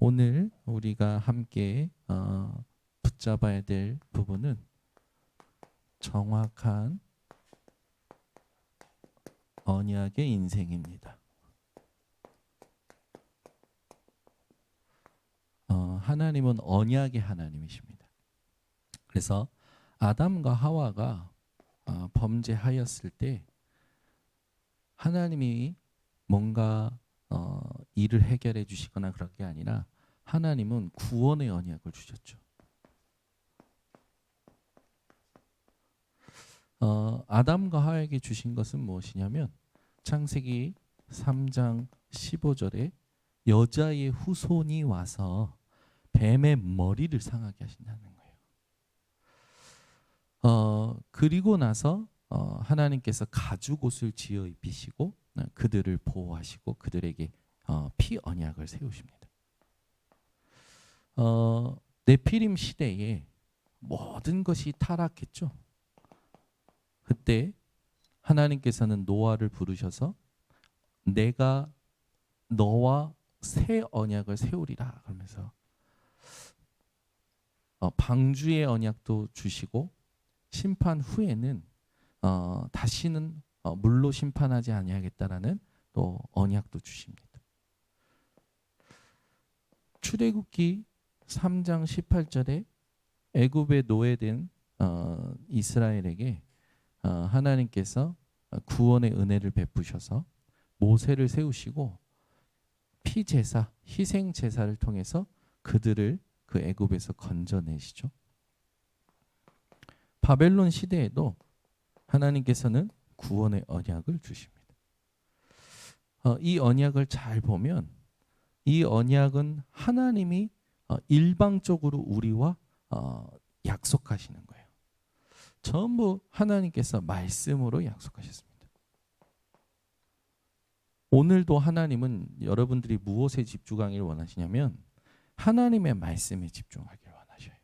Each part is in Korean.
오늘 우리가 함께 붙잡아야 될 부분은 정확한 언약의 인생입니다. 하나님은 언약의 하나님이십니다. 그래서 아담과 하와가 범죄하였을 때 하나님이 뭔가 일을 해결해 주시거나 그럴 게 아니라 하나님은 구원의 언약을 주셨죠. 아담과 하와에게 주신 것은 무엇이냐면 창세기 3장 15절에 여자의 후손이 와서 뱀의 머리를 상하게 하신다는 거예요. 그리고 나서 하나님께서 가죽옷을 지어 입히시고 그들을 보호하시고 그들에게 피 언약을 세우십니다. 네피림 시대에 모든 것이 타락했죠. 그때 하나님께서는 노아를 부르셔서 내가 너와 새 언약을 세우리라 그러면서 방주의 언약도 주시고 심판 후에는 다시는 물로 심판하지 아니하겠다라는 또 언약도 주십니다. 출애굽기 3장 18절에 애굽에 노예된 이스라엘에게 하나님께서 구원의 은혜를 베푸셔서 모세를 세우시고 피제사, 희생제사를 통해서 그들을 그 애굽에서 건져내시죠. 바벨론 시대에도 하나님께서는 구원의 언약을 주십니다. 이 언약을 잘 보면 이 언약은 하나님이 일방적으로 우리와 약속하시는 거예요. 전부 하나님께서 말씀으로 약속하셨습니다. 오늘도 하나님은 여러분들이 무엇에 집중하기를 원하시냐면 하나님의 말씀에 집중하기를 원하셔요.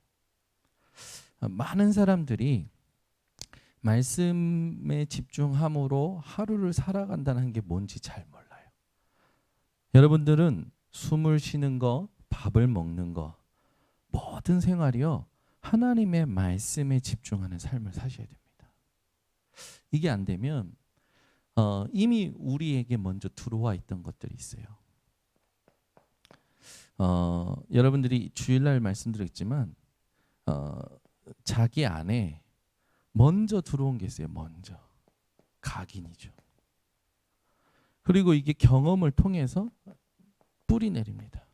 많은 사람들이 말씀에 집중함으로 하루를 살아간다는 게 뭔지 잘 몰라요. 여러분들은 숨을 쉬는 거, 밥을 먹는 거, 모든 생활이요 하나님의 말씀에 집중하는 삶을 사셔야 됩니다. 이게 안 되면 이미 우리에게 먼저 들어와 있던 것들이 있어요. 여러분들이 주일날 말씀드렸지만 자기 안에 먼저 들어온 게 있어요. 먼저 각인이죠. 그리고 이게 경험을 통해서 뿌리 내립니다.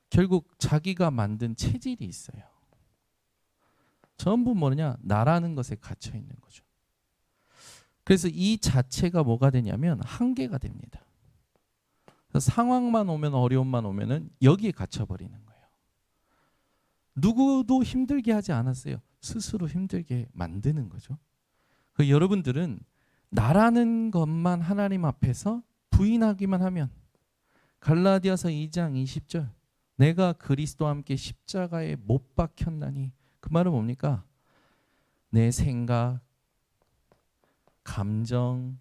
결국 자기가 만든 체질이 있어요. 전부 뭐냐? 나라는 것에 갇혀 있는 거죠. 그래서 이 자체가 뭐가 되냐면 한계가 됩니다. 상황만 오면 어려움만 오면은 여기에 갇혀버리는 거예요. 누구도 힘들게 하지 않았어요. 스스로 힘들게 만드는 거죠. 여러분들은 나라는 것만 하나님 앞에서 부인하기만 하면 갈라디아서 2장 20절 내가 그리스도와 함께 십자가에 못 박혔나니 그 말은 뭡니까? 내 생각, 감정,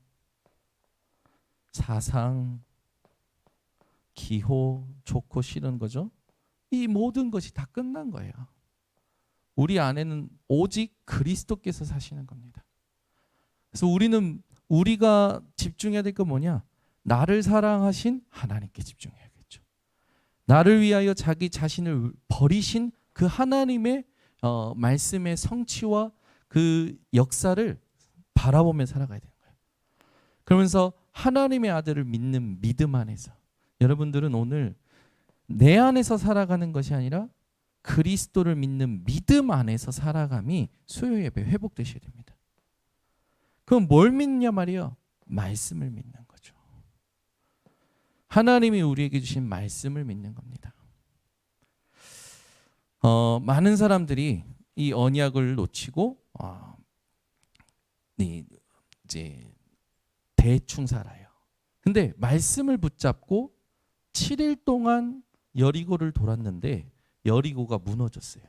사상, 기호, 좋고 싫은 거죠. 이 모든 것이 다 끝난 거예요. 우리 안에는 오직 그리스도께서 사시는 겁니다. 그래서 우리가 집중해야 될 건 뭐냐? 나를 사랑하신 하나님께 집중해야겠죠. 나를 위하여 자기 자신을 버리신 그 하나님의 말씀의 성취와 그 역사를 바라보며 살아가야 되는 거예요. 그러면서 하나님의 아들을 믿는 믿음 안에서 여러분들은 오늘 내 안에서 살아가는 것이 아니라 그리스도를 믿는 믿음 안에서 살아감이 수요 예배 회복되셔야 됩니다. 그럼 뭘 믿냐 말이요? 말씀을 믿는 거죠. 하나님이 우리에게 주신 말씀을 믿는 겁니다. 많은 사람들이 이 언약을 놓치고 이제 대충 살아요. 근데 말씀을 붙잡고 7일 동안 여리고를 돌았는데 여리고가 무너졌어요.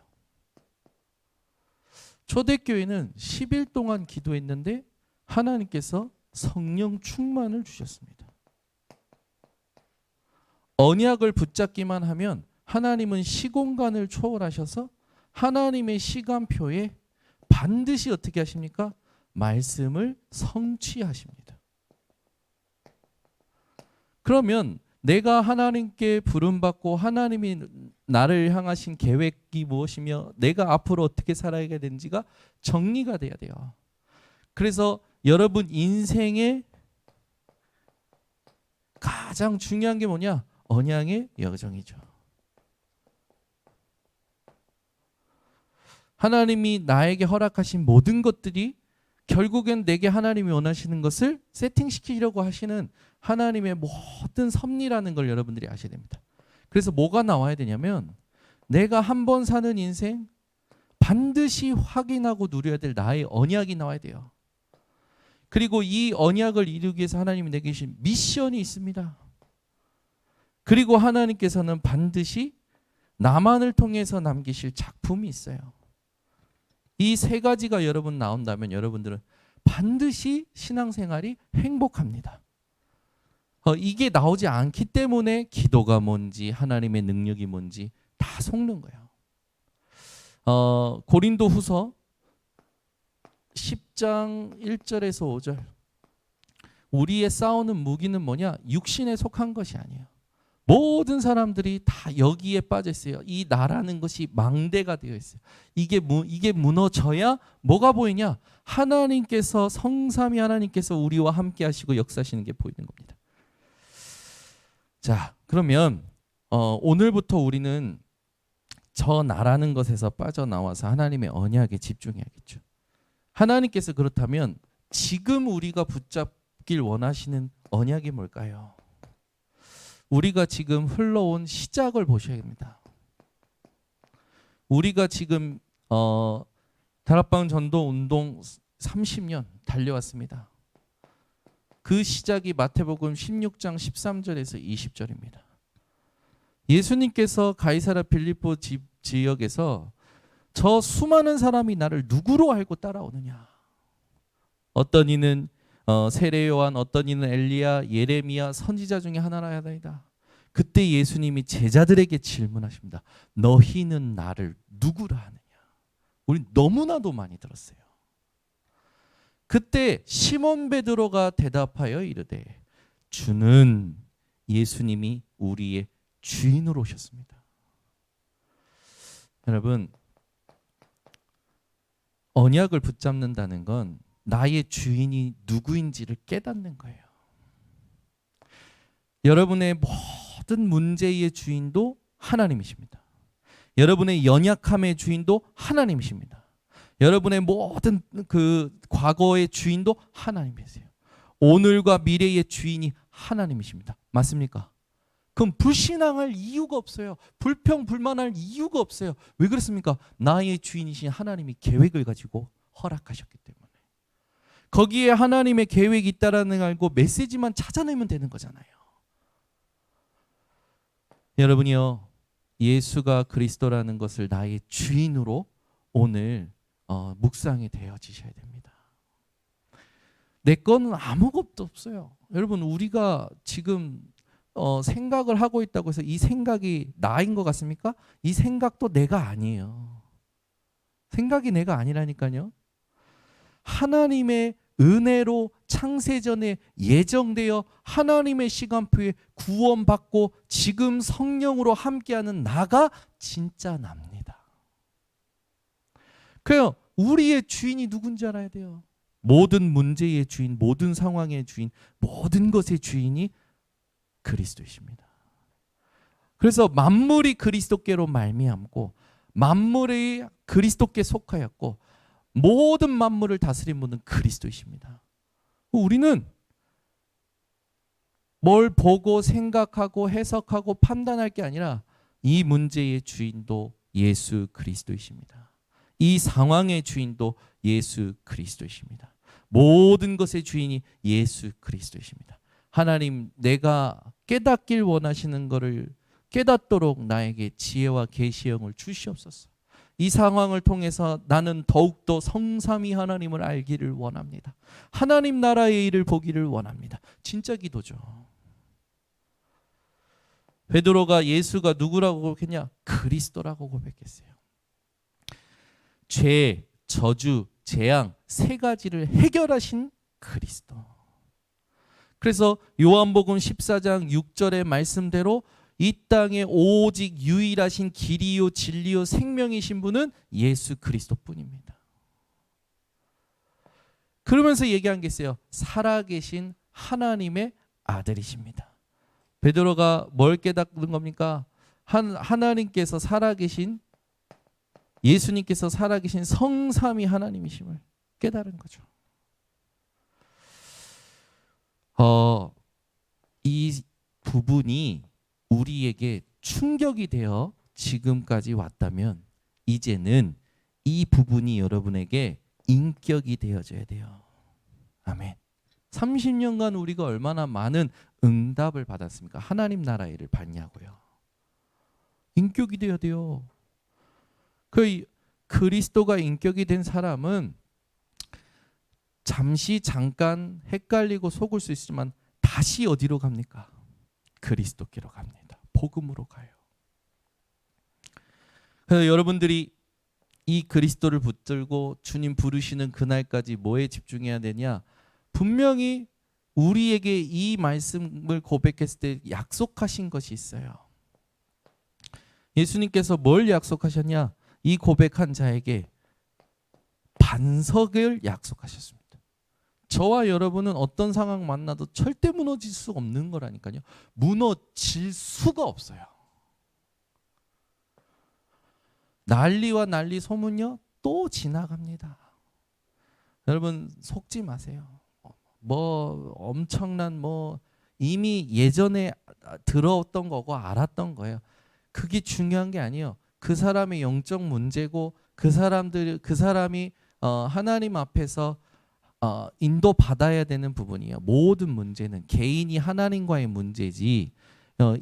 초대교회는 10일 동안 기도했는데 하나님께서 성령 충만을 주셨습니다. 언약을 붙잡기만 하면 하나님은 시공간을 초월하셔서 하나님의 시간표에 반드시 어떻게 하십니까? 말씀을 성취하십니다. 그러면 내가 하나님께 부름받고 하나님이 나를 향하신 계획이 무엇이며 내가 앞으로 어떻게 살아야 되는지가 정리가 돼야 돼요. 그래서 여러분 인생의 가장 중요한 게 뭐냐? 언약의 여정이죠. 하나님이 나에게 허락하신 모든 것들이 결국엔 내게 하나님이 원하시는 것을 세팅시키려고 하시는 하나님의 모든 섭리라는 걸 여러분들이 아셔야 됩니다. 그래서 뭐가 나와야 되냐면 내가 한 번 사는 인생 반드시 확인하고 누려야 될 나의 언약이 나와야 돼요. 그리고 이 언약을 이루기 위해서 하나님이 내게 주신 미션이 있습니다. 그리고 하나님께서는 반드시 나만을 통해서 남기실 작품이 있어요. 이 세 가지가 여러분 나온다면 여러분들은 반드시 신앙생활이 행복합니다. 이게 나오지 않기 때문에 기도가 뭔지 하나님의 능력이 뭔지 다 속는 거예요. 고린도후서 10장 1절에서 5절. 우리의 싸우는 무기는 뭐냐? 육신에 속한 것이 아니에요. 모든 사람들이 다 여기에 빠져 있어요. 이 나라는 것이 망대가 되어 있어요. 이게 무너져야 뭐가 보이냐? 하나님께서 성삼위 하나님께서 우리와 함께 하시고 역사하시는 게 보이는 겁니다. 자, 그러면 오늘부터 우리는 저 나라는 것에서 빠져나와서 하나님의 언약에 집중해야겠죠. 하나님께서 그렇다면 지금 우리가 붙잡길 원하시는 언약이 뭘까요? 우리가 지금 흘러온 시작을 보셔야 됩니다. 우리가 지금 다락방 전도 운동 30년 달려왔습니다. 그 시작이 마태복음 16장 13절에서 20절입니다. 예수님께서 가이사랴 빌립보 지역에서 저 수많은 사람이 나를 누구로 알고 따라오느냐. 어떤 이는 세례 요한, 어떤 이는 엘리야, 예레미야 선지자 중에 하나라 하다이다. 그때 예수님이 제자들에게 질문하십니다. 너희는 나를 누구라 하느냐. 우리 너무나도 많이 들었어요. 그때 시몬 베드로가 대답하여 이르되 주는 예수님이 우리의 주인으로 오셨습니다. 여러분, 언약을 붙잡는다는 건 나의 주인이 누구인지를 깨닫는 거예요. 여러분의 모든 문제의 주인도 하나님이십니다. 여러분의 연약함의 주인도 하나님이십니다. 여러분의 모든 그 과거의 주인도 하나님이세요. 오늘과 미래의 주인이 하나님이십니다. 맞습니까? 그럼 불신앙할 이유가 없어요. 불평불만할 이유가 없어요. 왜 그렇습니까? 나의 주인이신 하나님이 계획을 가지고 허락하셨기 때문에. 거기에 하나님의 계획이 있다라는 걸 알고 메시지만 찾아내면 되는 거잖아요. 여러분이요, 예수가 그리스도라는 것을 나의 주인으로 오늘 묵상이 되어지셔야 됩니다. 내 거는 아무것도 없어요. 여러분, 우리가 지금 생각을 하고 있다고 해서 이 생각이 나인 것 같습니까? 이 생각도 내가 아니에요. 생각이 내가 아니라니까요. 하나님의 은혜로 창세전에 예정되어 하나님의 시간표에 구원받고 지금 성령으로 함께하는 나가 진짜 납니다. 그래요. 우리의 주인이 누군지 알아야 돼요. 모든 문제의 주인, 모든 상황의 주인, 모든 것의 주인이 그리스도이십니다. 그래서 만물이 그리스도께로 말미암고 만물이 그리스도께 속하였고 모든 만물을 다스린 분은 그리스도이십니다. 우리는 뭘 보고 생각하고 해석하고 판단할 게 아니라 이 문제의 주인도 예수 그리스도이십니다. 이 상황의 주인도 예수 그리스도이십니다. 모든 것의 주인이 예수 그리스도이십니다. 하나님, 내가 깨닫길 원하시는 것을 깨닫도록 나에게 지혜와 계시형을 주시옵소서. 이 상황을 통해서 나는 더욱더 성삼위 하나님을 알기를 원합니다. 하나님 나라의 일을 보기를 원합니다. 진짜 기도죠. 베드로가 예수가 누구라고 고백했냐? 그리스도라고 고백했어요. 죄, 저주, 재앙 세 가지를 해결하신 그리스도. 그래서 요한복음 14장 6절의 말씀대로 이 땅에 오직 유일하신 길이요 진리요 생명이신 분은 예수 그리스도뿐입니다. 그러면서 얘기한 게 있어요. 살아계신 하나님의 아들이십니다. 베드로가 뭘 깨닫는 겁니까? 하나님께서 살아계신, 예수님께서 살아계신 성삼위 하나님이심을 깨달은 거죠. 이 부분이 우리에게 충격이 되어 지금까지 왔다면 이제는 이 부분이 여러분에게 인격이 되어져야 돼요. 아멘. 30년간 우리가 얼마나 많은 응답을 받았습니까? 하나님 나라 일을 받냐고요. 인격이 되어야 돼요. 그 그리스도가 인격이 된 사람은 잠깐 헷갈리고 속을 수 있지만 다시 어디로 갑니까? 그리스도께로 갑니다. 복음으로 가요. 그래서 여러분들이 이 그리스도를 붙들고 주님 부르시는 그날까지 뭐에 집중해야 되냐? 분명히 우리에게 이 말씀을 고백했을 때 약속하신 것이 있어요. 예수님께서 뭘 약속하셨냐? 이 고백한 자에게 반석을 약속하셨습니다. 저와 여러분은 어떤 상황 만나도 절대 무너질 수 없는 거라니까요. 무너질 수가 없어요. 난리와 난리 소문요 또 지나갑니다. 여러분 속지 마세요. 뭐 엄청난 이미 예전에 들어왔던 거고 알았던 거예요. 그게 중요한 게 아니에요. 그 사람의 영적 문제고 그 사람이 하나님 앞에서 인도 받아야 되는 부분이에요. 모든 문제는 개인이 하나님과의 문제지.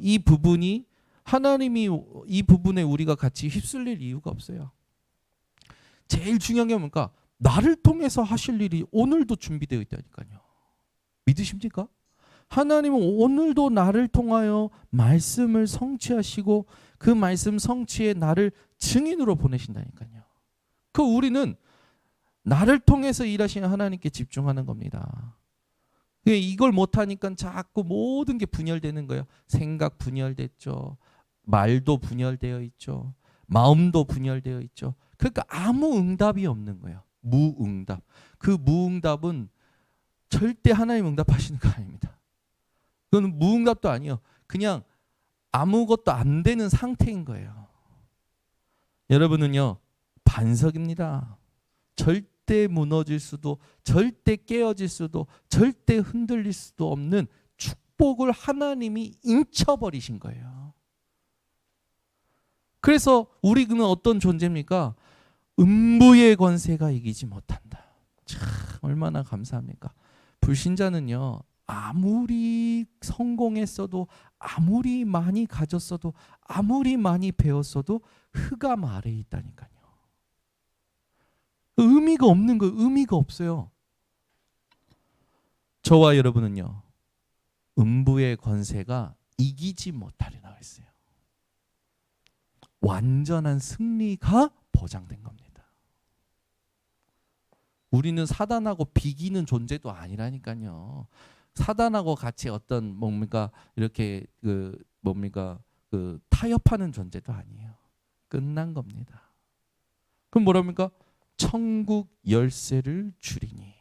이 부분이 하나님이 이 부분에 우리가 같이 휩쓸릴 이유가 없어요. 제일 중요한 게 뭡니까? 나를 통해서 하실 일이 오늘도 준비되어 있다니까요. 믿으십니까? 하나님은 오늘도 나를 통하여 말씀을 성취하시고 그 말씀 성취에 나를 증인으로 보내신다니까요. 우리는 나를 통해서 일하시는 하나님께 집중하는 겁니다. 이걸 못하니까 자꾸 모든 게 분열되는 거예요. 생각 분열됐죠. 말도 분열되어 있죠. 마음도 분열되어 있죠. 그러니까 아무 응답이 없는 거예요. 무응답. 그 무응답은 절대 하나님 응답하시는 거 아닙니다. 그건 무응답도 아니에요. 그냥 아무것도 안 되는 상태인 거예요. 여러분은요, 반석입니다. 절대 무너질 수도, 절대 깨어질 수도, 절대 흔들릴 수도 없는 축복을 하나님이 인쳐버리신 거예요. 그래서 우리는 어떤 존재입니까? 음부의 권세가 이기지 못한다. 참 얼마나 감사합니까? 불신자는요, 아무리 성공했어도, 아무리 많이 가졌어도, 아무리 많이 배웠어도 흑암 아래에 있다니까요. 의미가 없는 거예요. 의미가 없어요. 저와 여러분은요, 음부의 권세가 이기지 못하리라 했어요. 완전한 승리가 보장된 겁니다. 우리는 사단하고 비기는 존재도 아니라니까요. 사단하고 같이 어떤 이렇게 타협하는 존재도 아니에요. 끝난 겁니다. 그럼 뭐랍니까? 천국 열쇠를 주리니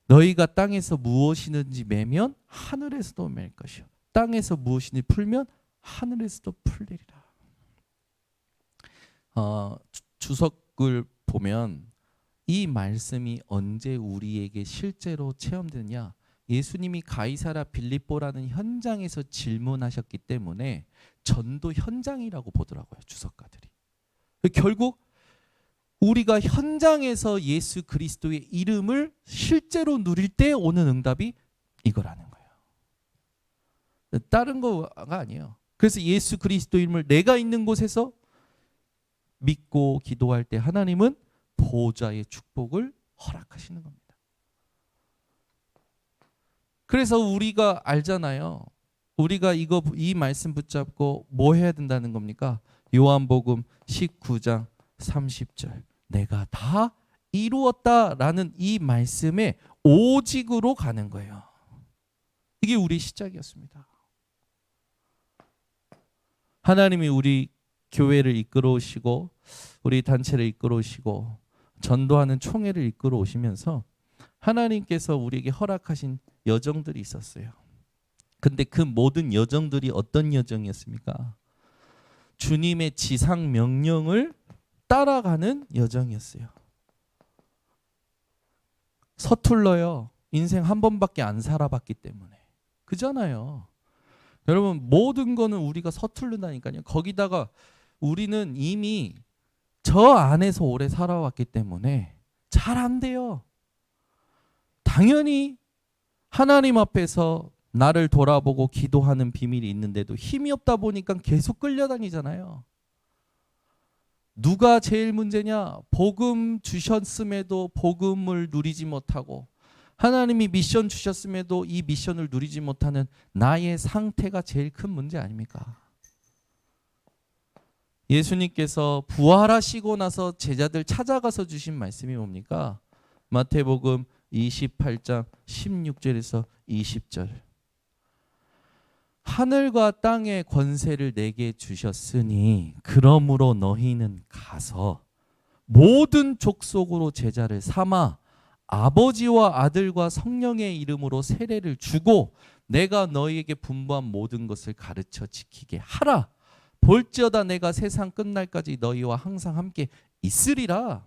너희가 땅에서 무엇이든지 매면 하늘에서도 맬 것이요 땅에서 무엇이든지 풀면 하늘에서도 풀리리라. 주석을 보면 이 말씀이 언제 우리에게 실제로 체험되느냐? 예수님이 가이사라 빌립보라는 현장에서 질문하셨기 때문에 전도 현장이라고 보더라고요, 주석가들이. 결국 우리가 현장에서 예수 그리스도의 이름을 실제로 누릴 때 오는 응답이 이거라는 거예요. 다른 거가 아니에요. 그래서 예수 그리스도 이름을 내가 있는 곳에서 믿고 기도할 때 하나님은 보좌의 축복을 허락하시는 겁니다. 그래서 우리가 알잖아요. 우리가 이 말씀 붙잡고 뭐 해야 된다는 겁니까? 요한복음 19장 30절. 내가 다 이루었다라는 이 말씀에 오직으로 가는 거예요. 이게 우리 시작이었습니다. 하나님이 우리 교회를 이끌어 오시고 우리 단체를 이끌어 오시고 전도하는 총회를 이끌어 오시면서 하나님께서 우리에게 허락하신 여정들이 있었어요. 근데 그 모든 여정들이 어떤 여정이었습니까? 주님의 지상 명령을 따라가는 여정이었어요. 서툴러요. 인생 한 번밖에 안 살아봤기 때문에. 그잖아요. 여러분 모든 거는 우리가 서툴른다니까요. 거기다가 우리는 이미 저 안에서 오래 살아왔기 때문에 잘 안 돼요. 당연히 하나님 앞에서 나를 돌아보고 기도하는 비밀이 있는데도 힘이 없다 보니까 계속 끌려다니잖아요. 누가 제일 문제냐? 복음 주셨음에도 복음을 누리지 못하고 하나님이 미션 주셨음에도 이 미션을 누리지 못하는 나의 상태가 제일 큰 문제 아닙니까? 예수님께서 부활하시고 나서 제자들 찾아가서 주신 말씀이 뭡니까? 마태복음 28장 16절에서 20절. 하늘과 땅의 권세를 내게 주셨으니 그러므로 너희는 가서 모든 족속으로 제자를 삼아 아버지와 아들과 성령의 이름으로 세례를 주고 내가 너희에게 분부한 모든 것을 가르쳐 지키게 하라. 볼지어다 내가 세상 끝날까지 너희와 항상 함께 있으리라.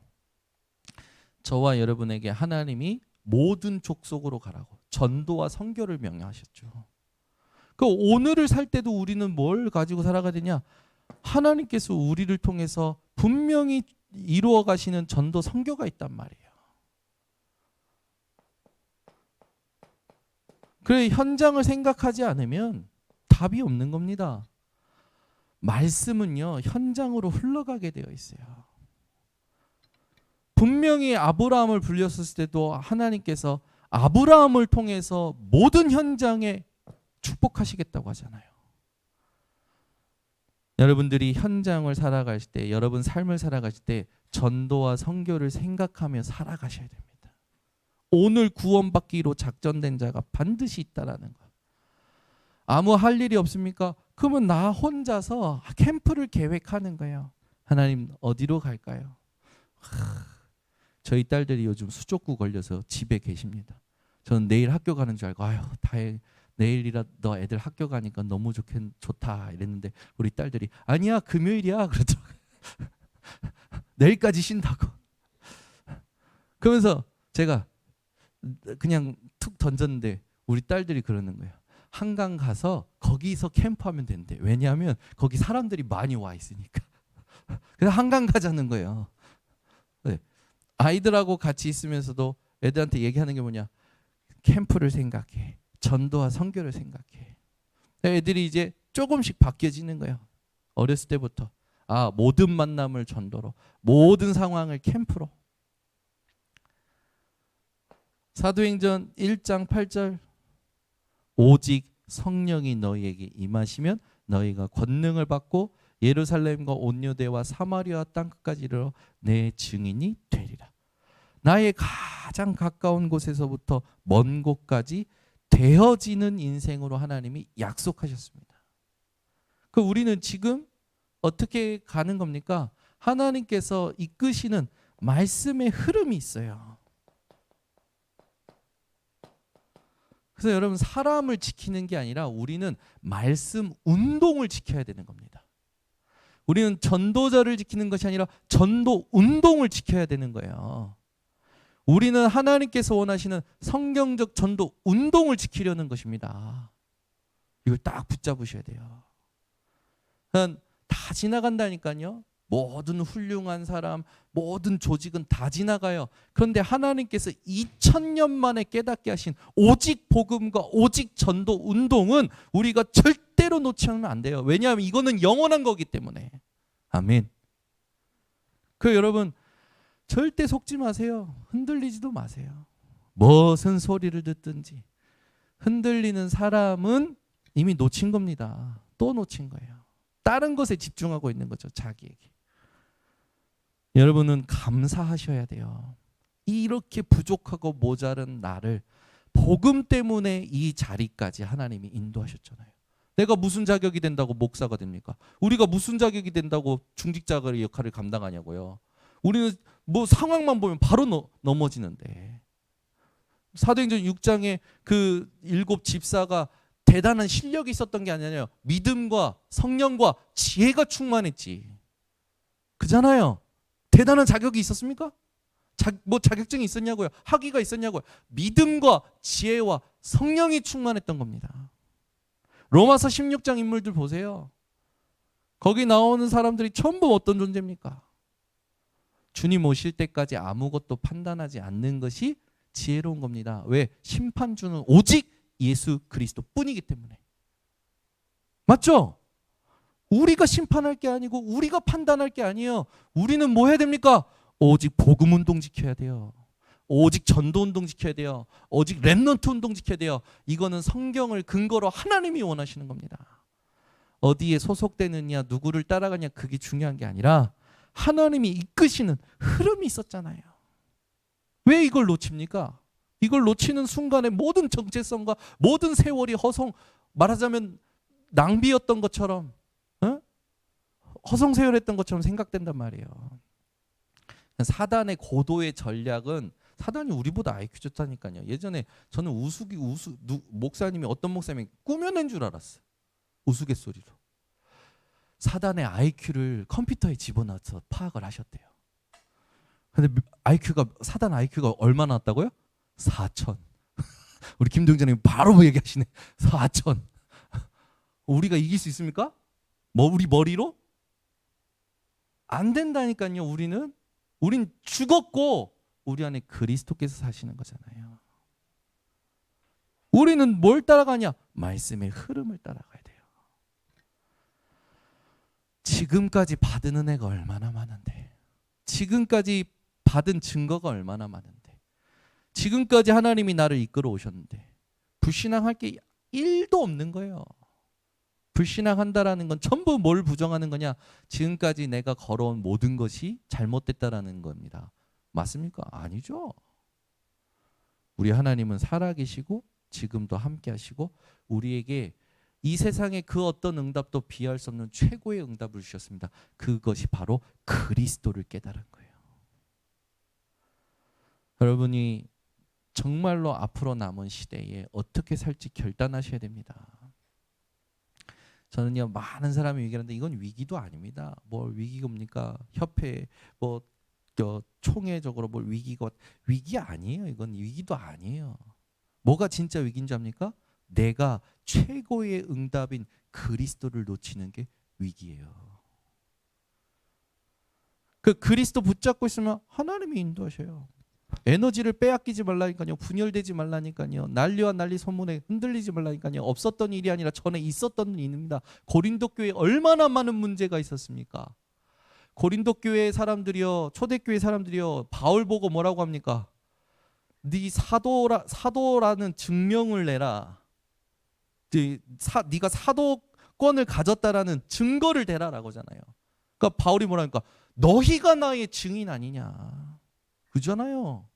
저와 여러분에게 하나님이 모든 족속으로 가라고 전도와 선교를 명령하셨죠. 그 오늘을 살 때도 우리는 뭘 가지고 살아가야 되냐? 하나님께서 우리를 통해서 분명히 이루어 가시는 전도 선교가 있단 말이에요. 그래 현장을 생각하지 않으면 답이 없는 겁니다. 말씀은요 현장으로 흘러가게 되어 있어요. 분명히 아브라함을 불렸을 때도 하나님께서 아브라함을 통해서 모든 현장에 축복하시겠다고 하잖아요. 여러분들이 현장을 살아갈 때, 여러분 삶을 살아가실 때 전도와 선교를 생각하며 살아가셔야 됩니다. 오늘 구원받기로 작전된 자가 반드시 있다라는 거. 아무 할 일이 없습니까? 그러면 나 혼자서 캠프를 계획하는 거예요. 하나님 어디로 갈까요? 저희 딸들이 요즘 수족구 걸려서 집에 계십니다. 저는 내일 학교 가는 줄 알고 아유 다행 내일이라 너 애들 학교 가니까 너무 좋다 이랬는데 우리 딸들이 아니야 금요일이야 그러더라고요. 내일까지 쉰다고. 그러면서 제가 그냥 툭 던졌는데 우리 딸들이 그러는 거예요. 한강 가서 거기서 캠프하면 된대. 왜냐하면 거기 사람들이 많이 와 있으니까. 그래서 한강 가자는 거예요. 네. 아이들하고 같이 있으면서도 애들한테 얘기하는 게 뭐냐? 캠프를 생각해. 전도와 선교를 생각해. 애들이 이제 조금씩 바뀌어지는 거예요. 어렸을 때부터. 아, 모든 만남을 전도로, 모든 상황을 캠프로. 사도행전 1장 8절 오직 성령이 너희에게 임하시면 너희가 권능을 받고 예루살렘과 온 유대와 사마리아 땅 끝까지 이르러 내 증인이 되리라. 나의 가장 가까운 곳에서부터 먼 곳까지 되어지는 인생으로 하나님이 약속하셨습니다. 그 우리는 지금 어떻게 가는 겁니까? 하나님께서 이끄시는 말씀의 흐름이 있어요. 그래서 여러분 사람을 지키는 게 아니라 우리는 말씀 운동을 지켜야 되는 겁니다. 우리는 전도자를 지키는 것이 아니라 전도 운동을 지켜야 되는 거예요. 우리는 하나님께서 원하시는 성경적 전도 운동을 지키려는 것입니다. 이걸 딱 붙잡으셔야 돼요. 다 지나간다니까요. 모든 훌륭한 사람, 모든 조직은 다 지나가요. 그런데 하나님께서 2000년 만에 깨닫게 하신 오직 복음과 오직 전도 운동은 우리가 절대로 놓치면 안 돼요. 왜냐하면 이거는 영원한 거기 때문에. 아멘. 그 여러분 절대 속지 마세요. 흔들리지도 마세요. 무슨 소리를 듣든지 흔들리는 사람은 이미 놓친 겁니다. 또 놓친 거예요. 다른 것에 집중하고 있는 거죠. 자기에게. 여러분은 감사하셔야 돼요. 이렇게 부족하고 모자른 나를 복음 때문에 이 자리까지 하나님이 인도하셨잖아요. 내가 무슨 자격이 된다고 목사가 됩니까? 우리가 무슨 자격이 된다고 중직자의 역할을 감당하냐고요. 우리는 뭐 상황만 보면 바로 넘어지는데. 사도행전 6장에 그 7 집사가 대단한 실력이 있었던 게 아니냐요. 믿음과 성령과 지혜가 충만했지. 그잖아요. 대단한 자격이 있었습니까? 뭐 자격증이 있었냐고요? 학위가 있었냐고요? 믿음과 지혜와 성령이 충만했던 겁니다. 로마서 16장 인물들 보세요. 거기 나오는 사람들이 전부 어떤 존재입니까? 주님 오실 때까지 아무것도 판단하지 않는 것이 지혜로운 겁니다. 왜? 심판주는 오직 예수 그리스도 뿐이기 때문에. 맞죠? 우리가 심판할 게 아니고 우리가 판단할 게 아니에요. 우리는 뭐 해야 됩니까? 오직 복음 운동 지켜야 돼요. 오직 전도 운동 지켜야 돼요. 오직 렘넌트 운동 지켜야 돼요. 이거는 성경을 근거로 하나님이 원하시는 겁니다. 어디에 소속되느냐, 누구를 따라가냐, 그게 중요한 게 아니라 하나님이 이끄시는 흐름이 있었잖아요. 왜 이걸 놓칩니까? 이걸 놓치는 순간에 모든 정체성과 모든 세월이 말하자면 낭비였던 것처럼, 허송세월했던 것처럼 생각된단 말이에요. 사단의 고도의 전략은, 사단이 우리보다 IQ 좋다니까요. 예전에 저는 목사님이, 어떤 목사님이 꾸며낸 줄 알았어요. 우스갯소리로. 사단의 IQ를 컴퓨터에 집어넣어서 파악을 하셨대요. 근데 사단 IQ가 얼마나 왔다고요? 4,000. 우리 김동자님 바로 얘기하시네. 4,000. 우리가 이길 수 있습니까? 우리 머리로? 안 된다니까요. 우린 죽었고 우리 안에 그리스도께서 사시는 거잖아요. 우리는 뭘 따라가냐? 말씀의 흐름을 따라가야 돼요. 지금까지 받은 은혜가 얼마나 많은데, 지금까지 받은 증거가 얼마나 많은데, 지금까지 하나님이 나를 이끌어 오셨는데 불신앙할 게 1도 없는 거예요. 불신앙한다라는 건 전부 뭘 부정하는 거냐? 지금까지 내가 걸어온 모든 것이 잘못됐다라는 겁니다. 맞습니까? 아니죠. 우리 하나님은 살아계시고 지금도 함께 하시고 우리에게 이 세상의 그 어떤 응답도 비할 수 없는 최고의 응답을 주셨습니다. 그것이 바로 그리스도를 깨달은 거예요. 여러분이 정말로 앞으로 남은 시대에 어떻게 살지 결단하셔야 됩니다. 저는요, 많은 사람이 얘기하는데 이건 위기도 아닙니다. 뭘 위기입니까? 협회, 총회적으로 뭘 위기 아니에요. 이건 위기도 아니에요. 뭐가 진짜 위기인지 압니까? 내가 최고의 응답인 그리스도를 놓치는 게 위기예요. 그 그리스도 붙잡고 있으면 하나님이 인도하셔요. 에너지를 빼앗기지 말라니까요. 분열되지 말라니까요. 난리와 난리 소문에 흔들리지 말라니까요. 없었던 일이 아니라 전에 있었던 일입니다. 고린도 교회에 얼마나 많은 문제가 있었습니까? 고린도 교회 사람들이요, 초대교회 사람들이요, 바울 보고 뭐라고 합니까? 네 사도라는 증명을 내라. 네가 사도권을 가졌다라는 증거를 대라라고 하잖아요. 그러니까 바울이 뭐라니까? 너희가 나의 증인 아니냐. 그잖아요.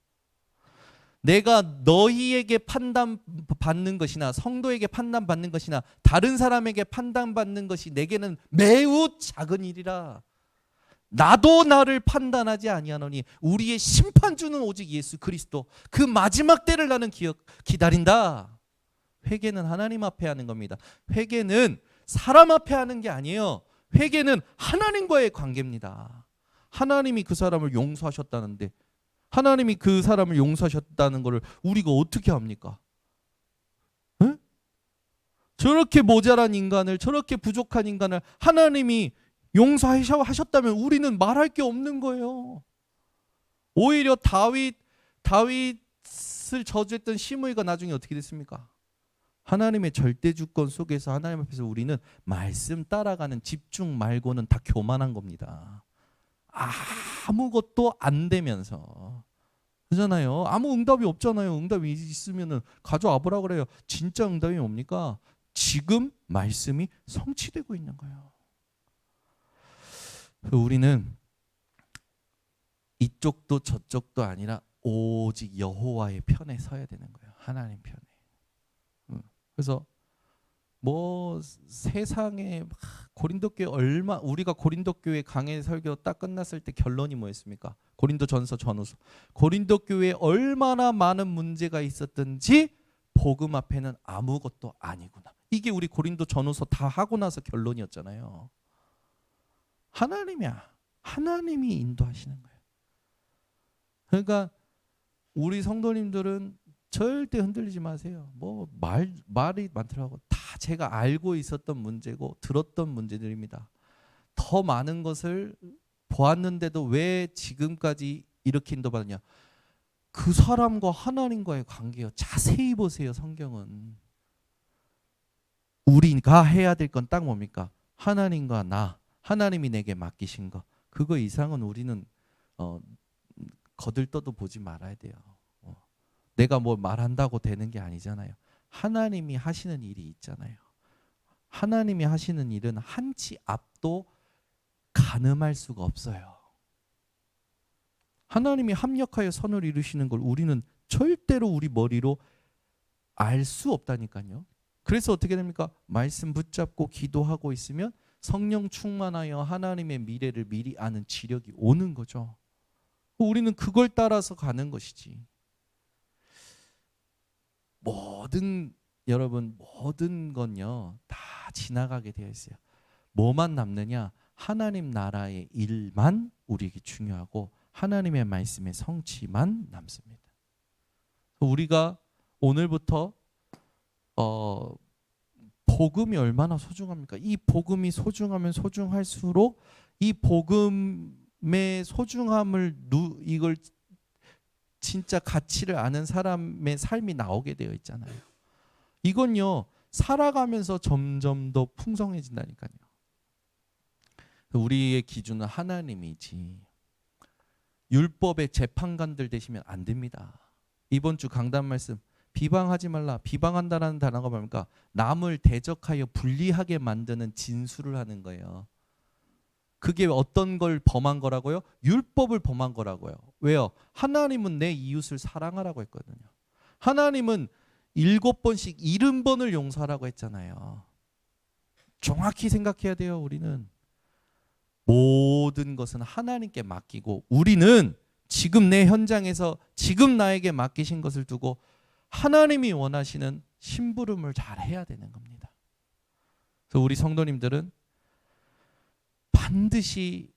내가 너희에게 판단받는 것이나 성도에게 판단받는 것이나 다른 사람에게 판단받는 것이 내게는 매우 작은 일이라. 나도 나를 판단하지 아니하노니 우리의 심판주는 오직 예수 그리스도. 그 마지막 때를 나는 기다린다. 회개는 하나님 앞에 하는 겁니다. 회개는 사람 앞에 하는 게 아니에요. 회개는 하나님과의 관계입니다. 하나님이 그 사람을 용서하셨다는데, 하나님이 그 사람을 용서하셨다는 것을 우리가 어떻게 합니까? 에? 저렇게 모자란 인간을, 저렇게 부족한 인간을 하나님이 용서하셨다면 우리는 말할 게 없는 거예요. 오히려 다윗을 저주했던 시므이가 나중에 어떻게 됐습니까? 하나님의 절대 주권 속에서 하나님 앞에서 우리는 말씀 따라가는 집중 말고는 다 교만한 겁니다. 아무것도 안 되면서, 그잖아요. 아무 응답이 없잖아요. 응답이 있으면은 가져와 보라 그래요. 진짜 응답이 뭡니까? 지금 말씀이 성취되고 있는 거예요. 우리는 이쪽도 저쪽도 아니라 오직 여호와의 편에 서야 되는 거예요. 하나님 편에. 그래서 뭐 세상에 고린도 교회 우리가 고린도 교회 강해 설교 딱 끝났을 때 결론이 뭐였습니까? 고린도전서 전후서. 고린도 교회에 얼마나 많은 문제가 있었든지 복음 앞에는 아무것도 아니구나. 이게 우리 고린도 전후서 다 하고 나서 결론이었잖아요. 하나님이야. 하나님이 인도하시는 거예요. 그러니까 우리 성도님들은 절대 흔들리지 마세요. 뭐 말이 많더라고. 다 제가 알고 있었던 문제고 들었던 문제들입니다. 더 많은 것을 보았는데도 왜 지금까지 이렇게 인도받느냐? 그 사람과 하나님과의 관계요. 자세히 보세요. 성경은. 우리가 해야 될 건 딱 뭡니까? 하나님과 나, 하나님이 내게 맡기신 거. 그거 이상은 우리는 거들떠도 보지 말아야 돼요. 내가 뭐 말한다고 되는 게 아니잖아요. 하나님이 하시는 일이 있잖아요. 하나님이 하시는 일은 한치 앞도 가늠할 수가 없어요. 하나님이 합력하여 선을 이루시는 걸 우리는 절대로 우리 머리로 알 수 없다니까요. 그래서 어떻게 됩니까? 말씀 붙잡고 기도하고 있으면 성령 충만하여 하나님의 미래를 미리 아는 지력이 오는 거죠. 우리는 그걸 따라서 가는 것이지. 여러분 모든 건요 다 지나가게 되어 있어요. 뭐만 남느냐? 하나님 나라의 일만 우리에게 중요하고 하나님의 말씀의 성취만 남습니다. 우리가 오늘부터 복음이 얼마나 소중합니까? 이 복음이 소중하면 소중할수록 이 복음의 소중함을 이걸 진짜 가치를 아는 사람의 삶이 나오게 되어 있잖아요. 이건요 살아가면서 점점 더 풍성해진다니까요. 우리의 기준은 하나님이지 율법의 재판관들 되시면 안 됩니다. 이번 주 강단 말씀 비방하지 말라. 비방한다라는 단어가 뭡니까? 남을 대적하여 불리하게 만드는 진술을 하는 거예요. 그게 어떤 걸 범한 거라고요? 율법을 범한 거라고요. 왜요? 하나님은 내 이웃을 사랑하라고 했거든요. 하나님은 7번씩 70번을 용서하라고 했잖아요. 정확히 생각해야 돼요. 우리는 모든 것은 하나님께 맡기고 우리는 지금 내 현장에서 지금 나에게 맡기신 것을 두고 하나님이 원하시는 심부름을 잘 해야 되는 겁니다. 그래서 우리 성도님들은 반드시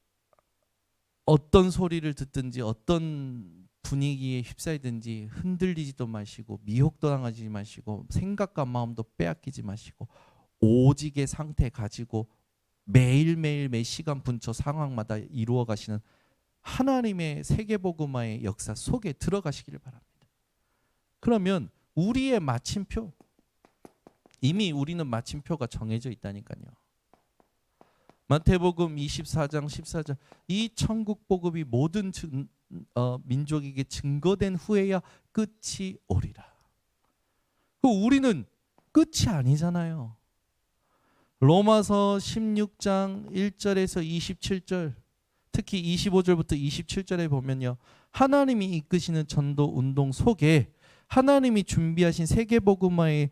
어떤 소리를 듣든지 어떤 분위기에 휩싸이든지 흔들리지도 마시고 미혹도 당하지 마시고 생각과 마음도 빼앗기지 마시고 오직의 상태 가지고 매일매일 매 시간 분초 상황마다 이루어 가시는 하나님의 세계복음화의 역사 속에 들어가시기를 바랍니다. 그러면 우리의 마침표 이미 우리는 마침표가 정해져 있다니까요. 마태복음 24장 14절 이 천국 복음이 모든 민족에게 증거된 후에야 끝이 오리라. 우리는 끝이 아니잖아요. 로마서 16장 1절에서 27절 특히 25절부터 27절에 보면요. 하나님이 이끄시는 전도 운동 속에 하나님이 준비하신 세계복음화의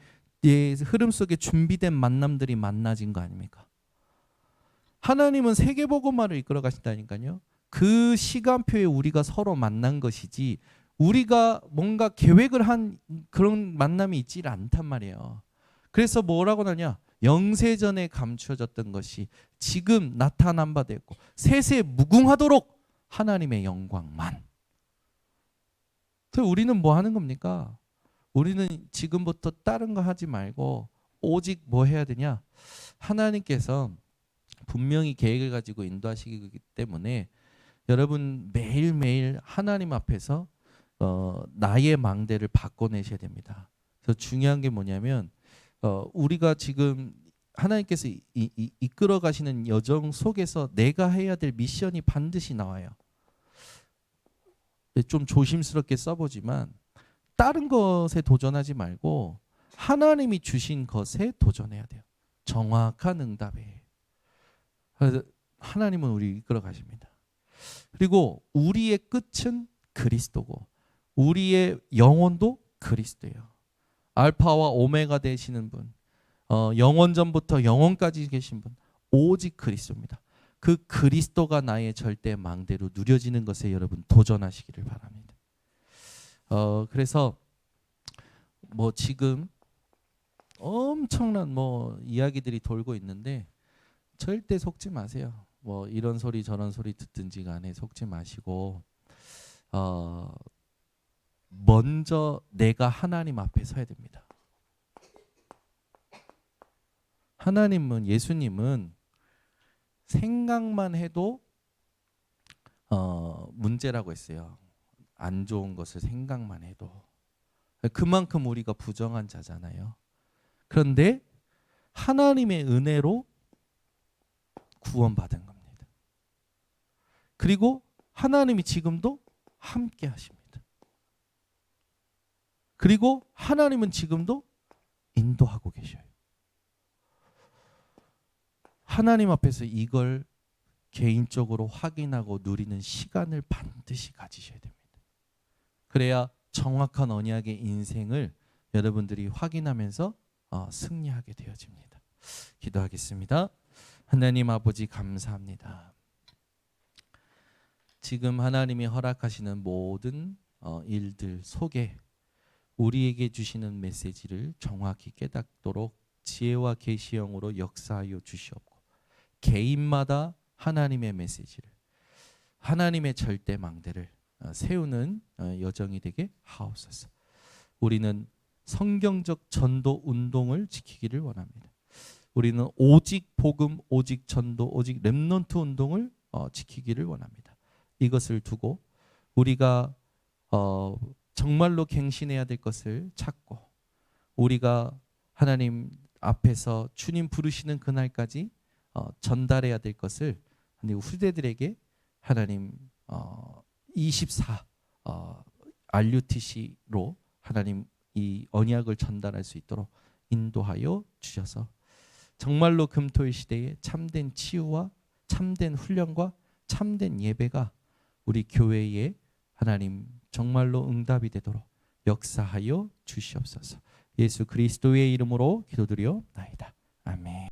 흐름 속에 준비된 만남들이 만나진 거 아닙니까? 하나님은 세계복음화를 이끌어 가신다니까요. 그 시간표에 우리가 서로 만난 것이지 우리가 뭔가 계획을 한 그런 만남이 있지 않단 말이에요. 그래서 뭐라고 하냐? 영세전에 감추어졌던 것이 지금 나타난 바 되었고 세세 무궁하도록 하나님의 영광만. 그래서 우리는 뭐 하는 겁니까? 우리는 지금부터 다른 거 하지 말고 오직 뭐 해야 되냐? 하나님께서 분명히 계획을 가지고 인도하시기 때문에 여러분 매일매일 하나님 앞에서 나의 망대를 바꿔내셔야 됩니다. 그래서 중요한 게 뭐냐면 우리가 지금 하나님께서 이끌어 가시는 여정 속에서 내가 해야 될 미션이 반드시 나와요. 좀 조심스럽게 써보지만 다른 것에 도전하지 말고 하나님이 주신 것에 도전해야 돼요. 정확한 응답에. 그래서 하나님은 우리 이끌어 가십니다. 그리고 우리의 끝은 그리스도고 우리의 영혼도 그리스도예요. 알파와 오메가 되시는 분, 영원전부터 영원까지 계신 분, 오직 그리스도입니다. 그 그리스도가 나의 절대 망대로 누려지는 것에 여러분 도전하시기를 바랍니다. 그래서 뭐 지금 엄청난 뭐 이야기들이 돌고 있는데 절대 속지 마세요. 뭐 이런 소리 저런 소리 듣든지 간에 속지 마시고 먼저 내가 하나님 앞에 서야 됩니다. 하나님은 예수님은 생각만 해도 문제라고 했어요. 안 좋은 것을 생각만 해도. 그만큼 우리가 부정한 자잖아요. 그런데 하나님의 은혜로 구원받은 겁니다. 그리고 하나님이 지금도 함께 하십니다. 그리고 하나님은 지금도 인도하고 계셔요. 하나님 앞에서 이걸 개인적으로 확인하고 누리는 시간을 반드시 가지셔야 됩니다. 그래야 정확한 언약의 인생을 여러분들이 확인하면서 승리하게 되어집니다. 기도하겠습니다. 하나님 아버지 감사합니다. 지금 하나님이 허락하시는 모든 일들 속에 우리에게 주시는 메시지를 정확히 깨닫도록 지혜와 계시형으로 역사하여 주시옵고 개인마다 하나님의 메시지를 하나님의 절대 망대를 세우는 여정이 되게 하옵소서. 우리는 성경적 전도 운동을 지키기를 원합니다. 우리는 오직 복음, 오직 전도, 오직 렘넌트 운동을 지키기를 원합니다. 이것을 두고 우리가 정말로 갱신해야 될 것을 찾고 우리가 하나님 앞에서 주님 부르시는 그날까지 전달해야 될 것을 후대들에게 하나님 24 RUTC로 하나님 이 언약을 전달할 수 있도록 인도하여 주셔서 정말로 금토일 시대에 참된 치유와 참된 훈련과 참된 예배가 우리 교회에 하나님 정말로 응답이 되도록 역사하여 주시옵소서. 예수 그리스도의 이름으로 기도드리옵나이다. 아멘.